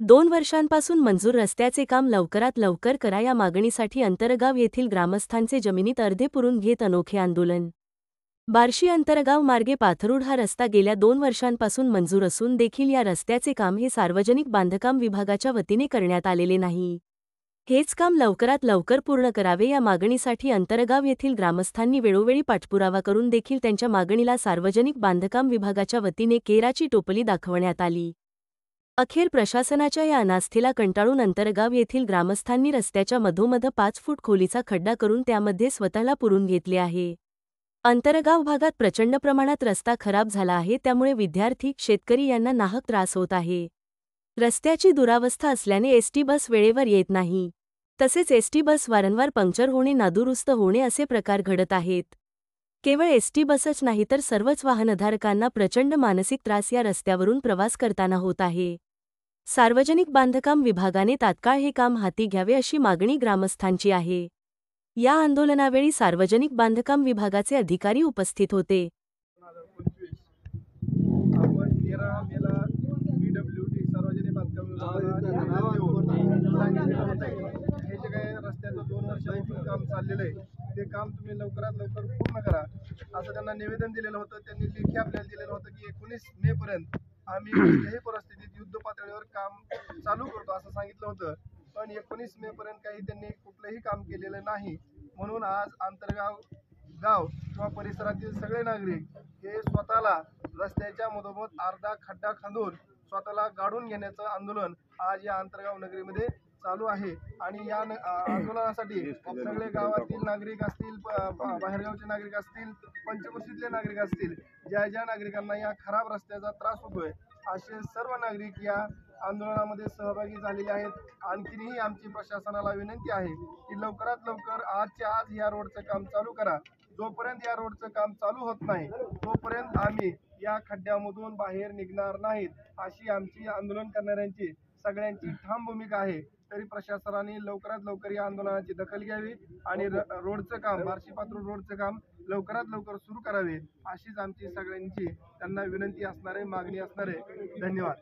2 वर्षांपासून मंजूर रस्त्याचे काम लवकरात लवकर करा या मागणीसाठी अंतरगाव येथील ग्रामस्थांचे जमिनीत अर्धे पुरून घेत अनोखे आंदोलन। बार्शी अंतरगाव मार्गे पाथरुड हा रस्ता गेल्या 2 वर्षांपासून मंजूर असून देखील या रस्त्याचे काम हे सार्वजनिक बांधकाम विभागाच्या वतीने करण्यात आलेले नाही। हेच काम लवकरात लवकर पूर्ण करावे या मागणीसाठी अंतरगाव येथील ग्रामस्थांनी वेळोवेळी पाठपुरावा करून देखील त्यांच्या मागणीला सार्वजनिक बांधकाम विभागाच्या वतीने केराची टोपली दाखवण्यात आली। अखेर प्रशासनाच्या या अनास्थेला कंटाळून अंतरगाव येथील ग्रामस्थांनी रस्त्याच्या मधोमध 5 फूट खोलीचा खड्डा करून त्यामध्ये स्वतःला पुरून घेतले आहे। अंतरगाव भागात प्रचंड प्रमाणात रस्ता खराब झाला आहे, त्यामुळे विद्यार्थी, शेतकरी यांना नाहक त्रास होत आहे। रस्त्याची दुरावस्था असल्याने एसटी बस वेळेवर येत नाही, तसेच एसटी बस वारंवार पंक्चर होणे, नादुरुस्त होणे असे प्रकार घडत आहेत। केवळ एसटी बसच नाही तर सर्वच वाहनधारकांना प्रचंड मानसिक त्रास या रस्त्यावरून प्रवास करताना होत आहे। सार्वजनिक बांधकाम विभागाने तात्काळ हे काम हाती घ्यावे अशी मागणी ग्रामस्थांची आहे। या आंदोलनावेळी सार्वजनिक बांधकाम विभागाचे अधिकारी उपस्थित होते। आपण 13 मेला PWD सार्वजनिक बांधकाम हे जे काही रस्त्याचं 2 वर्षापासून काम चाललेलं आहे ते काम तुम्ही लवकरात लवकर पूर्ण करा असं त्यांना निवेदन दिलेलं होतं। त्यांनी लेखी आपल्याला दिलेलं होतं की 19 मे पर्यंत आम्ही कोणत्याही परिस्थितीत युद्ध पातळीवर काम चालू करतो असं सांगितलं होतं, पण 19 मे पर्यंत काही त्यांनी कुठलंही काम केलेलं नाही। म्हणून आज अंतरगाव गाव किंवा परिसरातील सगळे नागरिक हे स्वतःला रस्त्याच्या मधोमध अर्धा खड्डा खांदून स्वतःला गाडून घेण्याचं आंदोलन आज या अंतरगाव नगरीमध्ये चालू आहे। आणि या आंदोलनासाठी सगळे गावातील नागरिक असतील, बाहेरगावचे नागरिक असतील, पंचक्रोशीतले नागरिक असतील, ज्या ज्या नागरिकांना या खराब रस्त्याचा त्रास होतोय असे सर्व नागरिक या आंदोलनामध्ये सहभागी झालेले आहेत। आणखीनही आमची प्रशासनाला विनंती आहे की लवकरात लवकर आजच्या आज या रोडचं काम चालू करा। जोपर्यंत या रोडचं काम चालू होत नाही तोपर्यंत आम्ही या खड्ड्यामधून बाहेर निघणार नाहीत अशी आमची आंदोलन करणाऱ्यांची सगळ्यांची ठाम भूमिका आहे। तरी प्रशासनाने लवकरात लवकर या आंदोलनाची दखल घ्यावी आणि रोडचं काम, बार्शी पाथरुड रोडचं काम लवकरात लवकर सुरू करावे अशीच आमची सगळ्यांची त्यांना विनंती असणार आहे, मागणी असणार आहे। धन्यवाद।